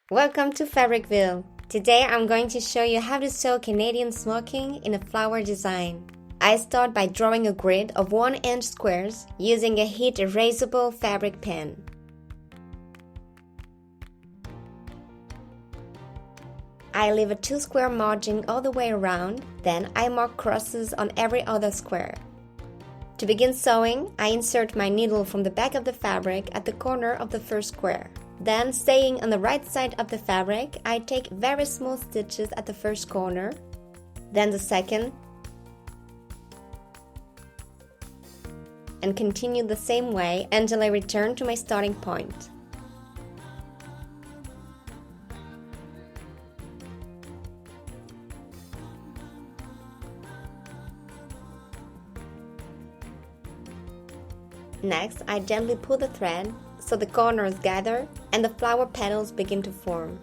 Welcome to Fabricville. Today I'm going to show you how to sew Canadian smocking in a flower design. I start by drawing a grid of 1-inch squares using a heat erasable fabric pen. I leave a 2-square margin all the way around, then I mark crosses on every other square. To begin sewing, I insert my needle from the back of the fabric at the corner of the first square. Then, staying on the right side of the fabric, I take very small stitches at the first corner, then the second, and continue the same way until I return to my starting point. Next, I gently pull the thread so the corners gather and the flower petals begin to form.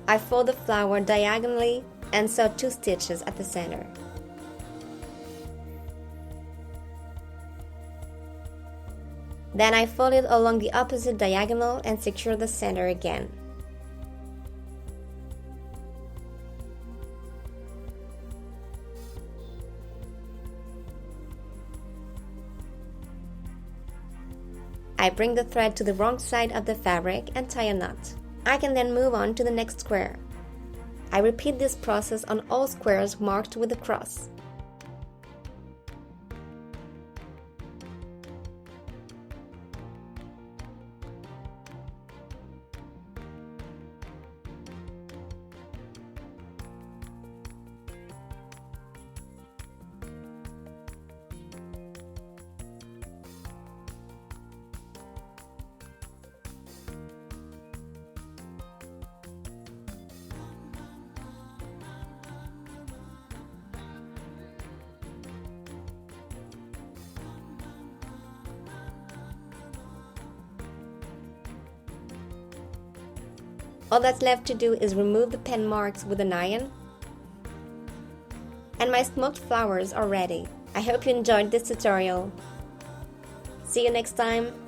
I fold the flower diagonally and sew 2 stitches at the center. Then I fold it along the opposite diagonal and secure the center again. I bring the thread to the wrong side of the fabric and tie a knot. I can then move on to the next square. I repeat this process on all squares marked with a cross. All that's left to do is remove the pen marks with an iron, and my smoked flowers are ready. I hope you enjoyed this tutorial. See you next time!